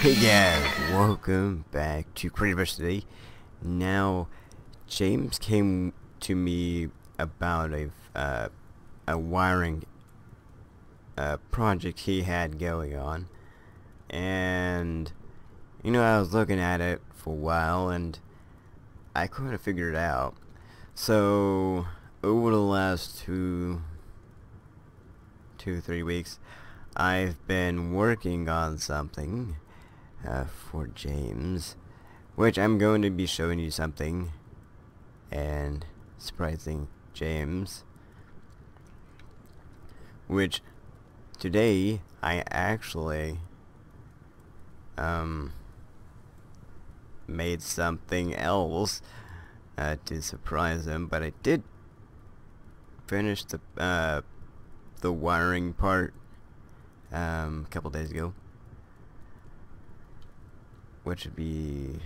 Hey guys, welcome back to Creativerse today. Now, James came to me about a wiring project he had going on, and I was looking at it for a while and I couldn't figure it out. So over the last 3 weeks, I've been working on something for James, which I'm going to be showing you something and surprising James, which today I actually made something else to surprise him, but I did finish the wiring part a couple days ago, which would be,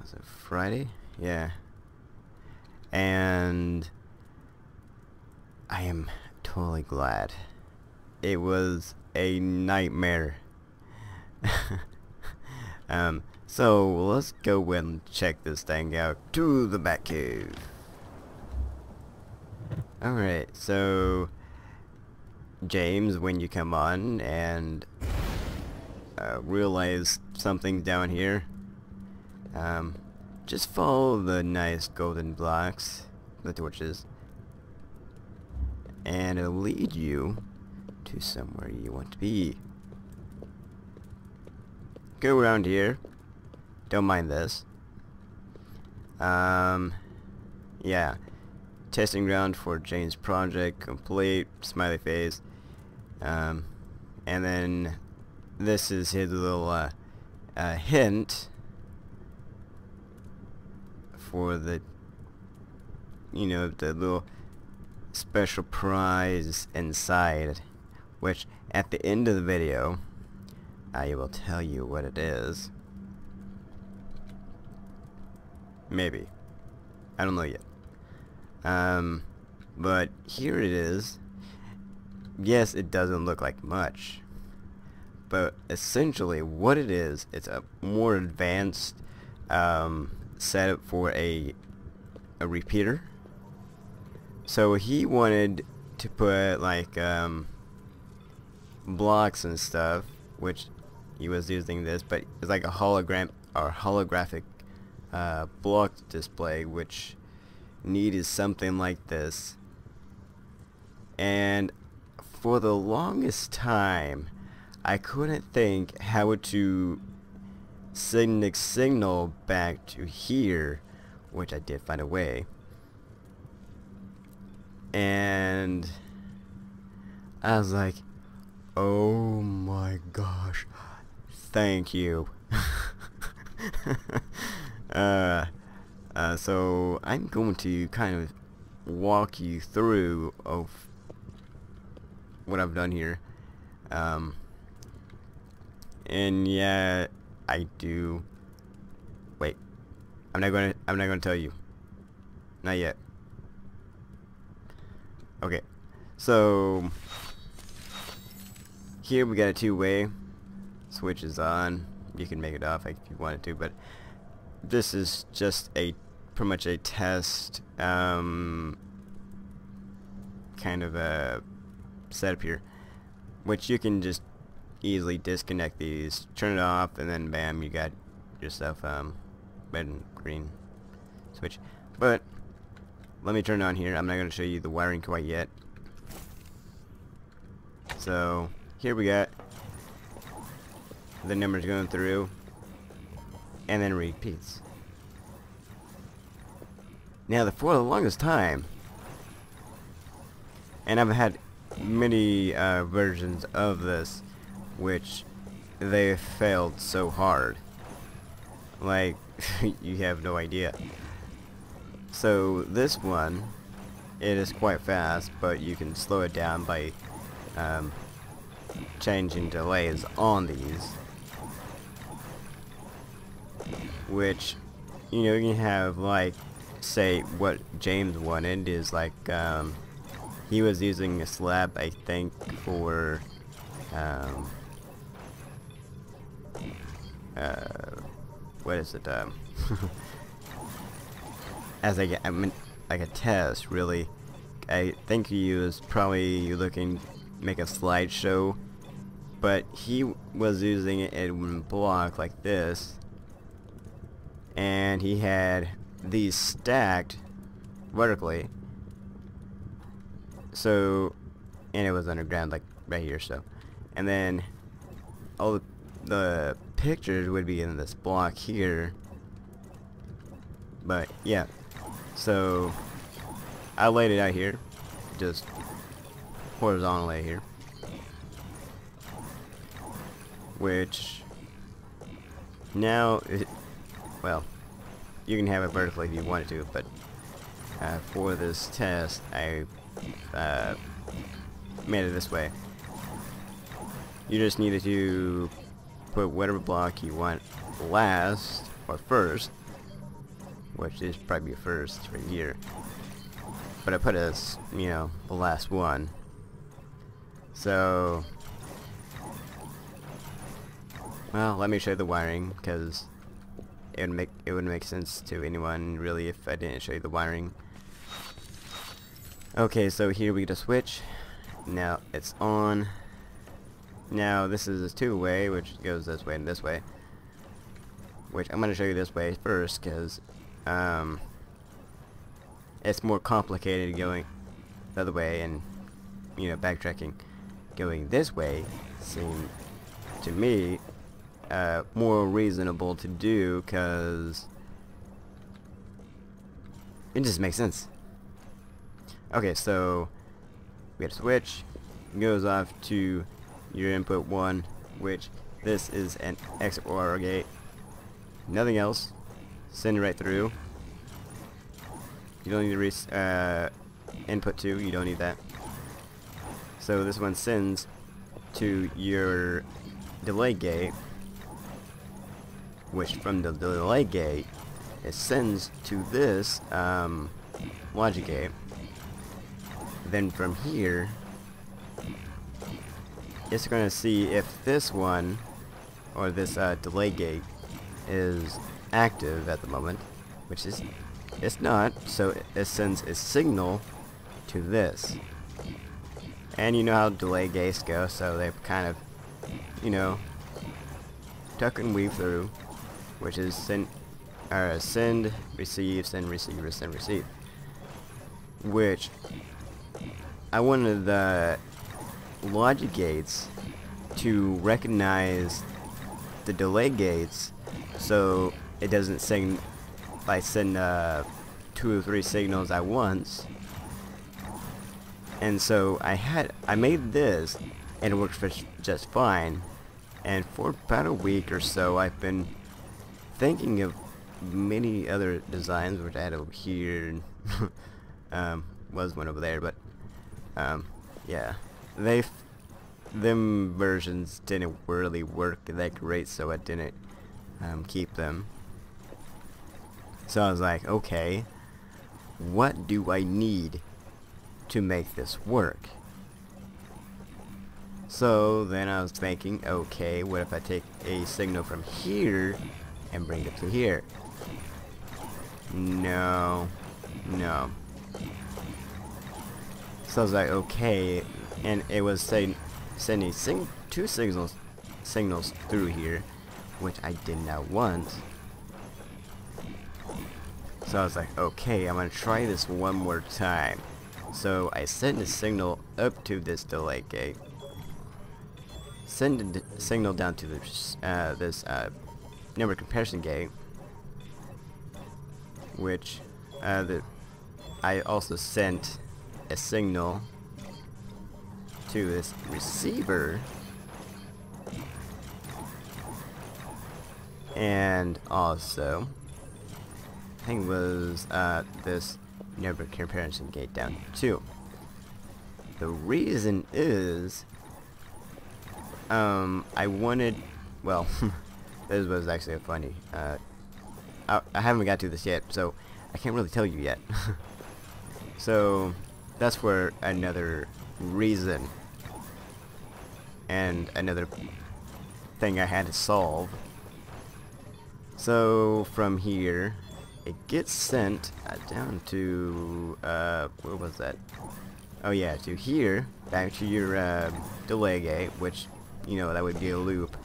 was it Friday? Yeah. And I am totally glad. It was a nightmare. So let's go and check this thing out to the Batcave. Alright, so James, when you come on and realize something down here, just follow the nice golden blocks, the torches, and it'll lead you to somewhere you want to be. Go around here, don't mind this. Yeah, testing ground for James project complete, smiley face. And then this is his little hint for the the little special prize inside, which at the end of the video I will tell you what it is. Maybe, I don't know yet. But here it is. Yes, it doesn't look like much, but essentially what it is, it's a more advanced setup for a repeater. So he wanted to put like blocks and stuff, which he was using this, but it's like a hologram or holographic block display, which needed something like this. And for the longest time I couldn't think how to send the signal back to here, which I did find a way. And I was like, oh my gosh, thank you. So I'm going to kind of walk you through of what I've done here. And yeah, I do. Wait, I'm not gonna tell you. Not yet. Okay, so here we got a two-way. Switch is on. You can make it off if you wanted to, but this is just pretty much a test kind of a setup here, which you can just easily disconnect these, turn it off, and then bam, you got yourself red and green switch. But let me turn it on here. I'm not going to show you the wiring quite yet. So here we got the numbers going through, and then repeats. Now, for the longest time, and I've had many versions of this, which they failed so hard, like you have no idea. So this one, it is quite fast, but you can slow it down by changing delays on these, which you can have, like, say what James wanted is like he was using a slab, I think, for what is it, as I mean, like a test, really. I think he was probably looking to make a slideshow, but he was using it in block like this, and he had these stacked vertically, so, and it was underground like right here, so, and then all the pictures would be in this block here. But yeah, so I laid it out here, just horizontally here, which now well, you can have it vertically if you wanted to, but for this test I made it this way. You just needed to put whatever block you want last or first, which is probably first right here, but I put it as, you know, the last one. So, well, let me show you the wiring, because it would make sense to anyone really if I didn't show you the wiring. Okay, so here we get a switch. Now it's on. Now this is a two-way, which goes this way and this way, which I'm going to show you this way first, because it's more complicated going the other way, and, you know, backtracking going this way seemed to me more reasonable to do, because it just makes sense. Okay, so we have a switch, goes off to your input 1, which this is an XOR gate, nothing else. Send right through. You don't need to input 2, you don't need that. So this one sends to your delay gate, which from the delay gate it sends to this logic gate. Then from here it's going to see if this one, or this delay gate, is active at the moment, which is it's not, so it sends a signal to this. And you know how delay gates go, so they kind of, you know, tuck and weave through, which is send, receive, send, receive, send, receive. Which I wanted the logic gates to recognize the delay gates, so it doesn't send 2 or 3 signals at once. And so I made this, and it works just fine. And for about a week or so, I've been thinking of many other designs, which I had over here, was one over there, but yeah, them versions didn't really work that great, so I didn't keep them. So I was like, okay, what do I need to make this work? So then I was thinking, okay, what if I take a signal from here and bring it to here? No. So I was like, okay, and it was sending 2 signals through here, which I did not want. So I was like, okay, I'm gonna try this one more time. So I send a signal up to this delay gate, send a signal down to this number comparison gate, which I also sent a signal to this receiver, and also I think it was this number comparison gate down here too. The reason is I wanted, well, this was actually a funny, I haven't got to this yet, so I can't really tell you yet. So that's where another reason and another thing I had to solve So from here, it gets sent down to where was that? Oh yeah, to here, back to your delay gate, which, you know, that would be a loop.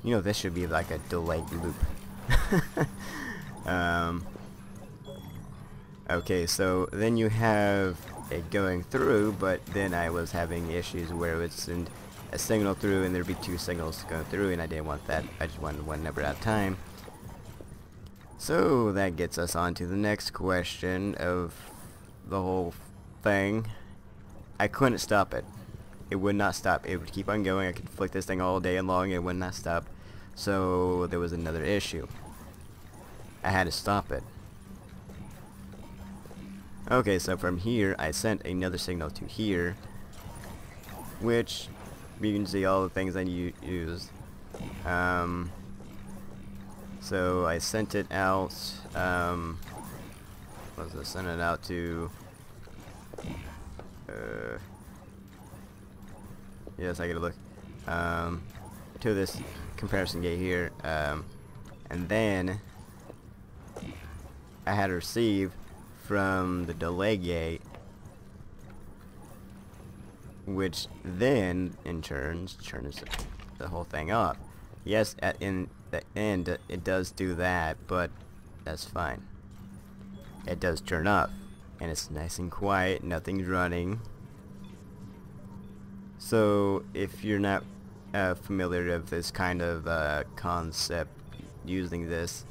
You know, this should be like a delayed loop. Okay, so then you have it going through, but then I was having issues where it would send a signal through and there'd be two signals going through, and I didn't want that. I just wanted one number at a time. So that gets us on to the next question of the whole thing. I couldn't stop it. It would not stop. It would keep on going. I could flick this thing all day long and it would not stop. So there was another issue. I had to stop it. Okay, so from here I sent another signal to here, which you can see all the things I used. So I sent it out, what was it? Sent it out to, yes, I gotta look, to this comparison gate here, and then I had to receive from the delay gate, which then in turns turns the whole thing off. Yes, in the end it does do that, but that's fine. It does turn off, and it's nice and quiet, nothing's running. So if you're not familiar with this kind of concept, using this,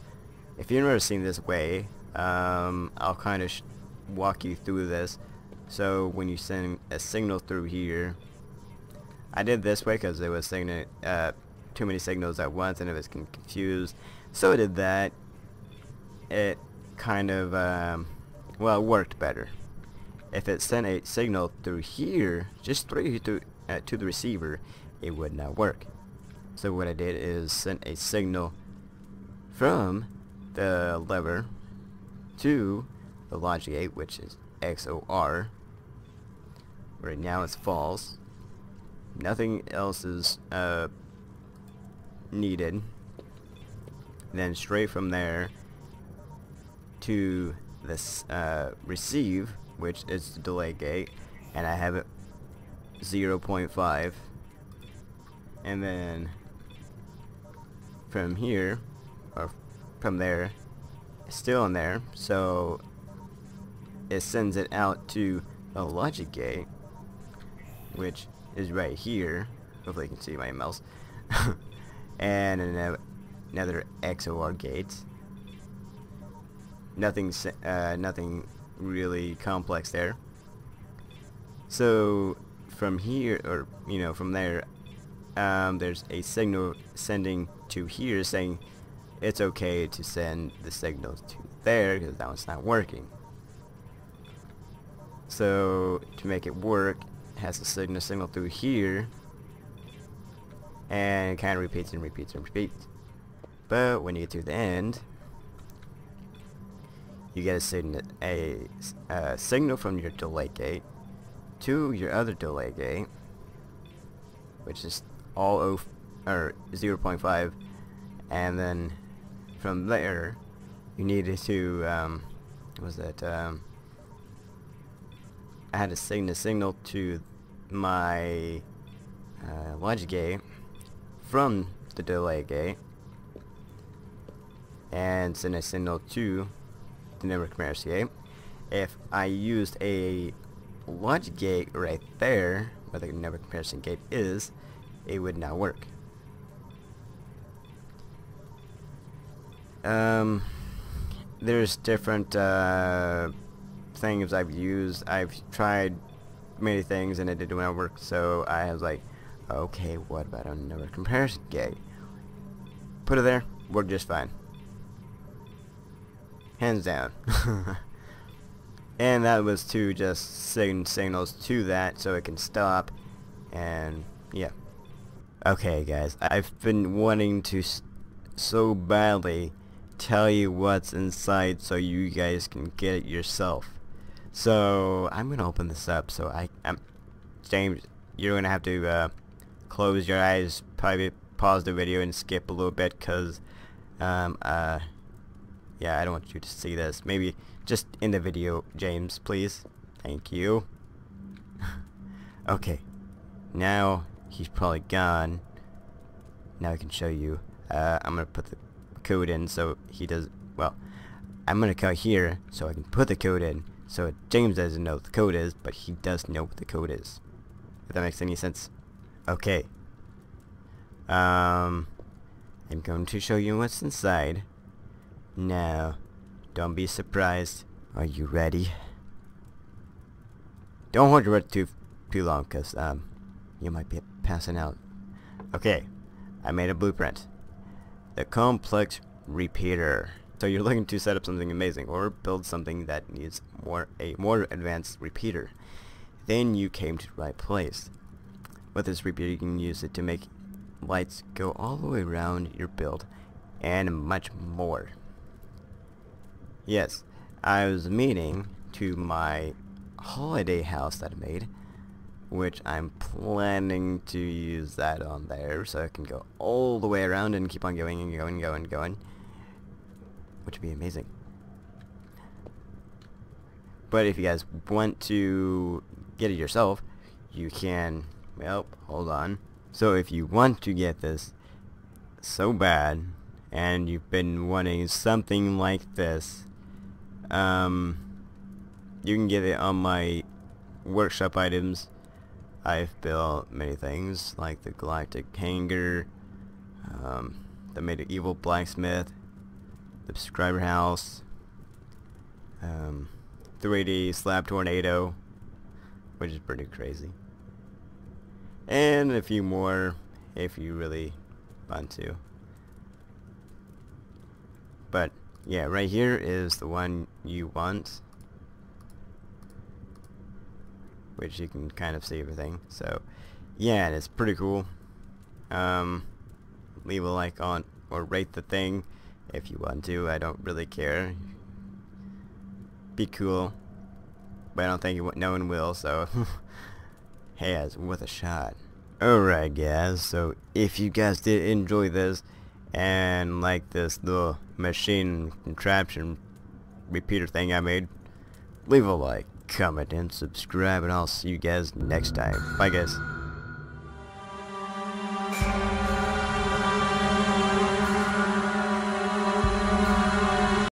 if you've never seen this way, I'll kind of walk you through this. So when you send a signal through here, I did this way because it was sending too many signals at once and it was confused, so I did that. It kind of well, it worked better. If it sent a signal through here, just straight to the receiver, it would not work. So what I did is send a signal from the lever to the logic gate, which is XOR. Right now it's false. Nothing else is needed. Then straight from there to this receive, which is the delay gate, and I have it 0.5, and then from here, or from there, it's still in there, so it sends it out to a logic gate, which is right here. Hopefully you can see my mouse. And another XOR gate. Nothing really complex there. So from here, or you know, from there, there's a signal sending to here saying it's okay to send the signals to there because that one's not working. So to make it work, it has to send a signal through here, and it kind of repeats and repeats and repeats. But when you get to the end, you get a signal from your delay gate to your other delay gate, which is all 0.5, and then from there you needed to what was that? I had to send a signal to my logic gate from the delay gate, and send a signal to the network comparison gate. If I used a logic gate right there, where the network comparison gate is, it would not work. There's different things I've used. I've tried many things and it didn't want to work, so I was like, okay, what about a network comparison gate? Put it there, worked just fine. Hands down. And that was to just send signals to that so it can stop, and yeah. Okay guys, I've been wanting to so badly tell you what's inside so you guys can get it yourself. So I'm gonna open this up. So I'm James, you're gonna have to close your eyes probably pause the video and skip a little bit, cause yeah, I don't want you to see this. Maybe just in the video, James, please. Thank you. Okay, now he's probably gone. Now I can show you. I'm gonna put the code in so he does. Well, I'm gonna come here so I can put the code in. So James doesn't know what the code is, but he does know what the code is. If that makes any sense. Okay. I'm going to show you what's inside. Now, don't be surprised. Are you ready? Don't hold your breath too long, cause you might be passing out. Okay, I made a blueprint. The complex repeater. So you're looking to set up something amazing or build something that needs a more advanced repeater. Then you came to the right place. With this repeater, you can use it to make lights go all the way around your build and much more. Yes, I was meaning to my holiday house that I made, which I'm planning to use that on there so I can go all the way around and keep on going and going and going and going, which would be amazing. But if you guys want to get it yourself, you can. Well, hold on. So if you want to get this so bad and you've been wanting something like this, you can get it on my workshop items. I've built many things like the galactic hanger, the medieval blacksmith, the subscriber house, 3D slab tornado, which is pretty crazy, and a few more if you really want to. But yeah, right here is the one you want, which you can kind of see everything. So yeah, and it's pretty cool. Leave a like on or rate the thing if you want to. I don't really care. Be cool, but I don't think no one will, so hey, it's worth a shot. Alright guys, so if you guys did enjoy this and like this little machine contraption repeater thing I made, leave a like, comment, and subscribe, and I'll see you guys next time. Bye guys.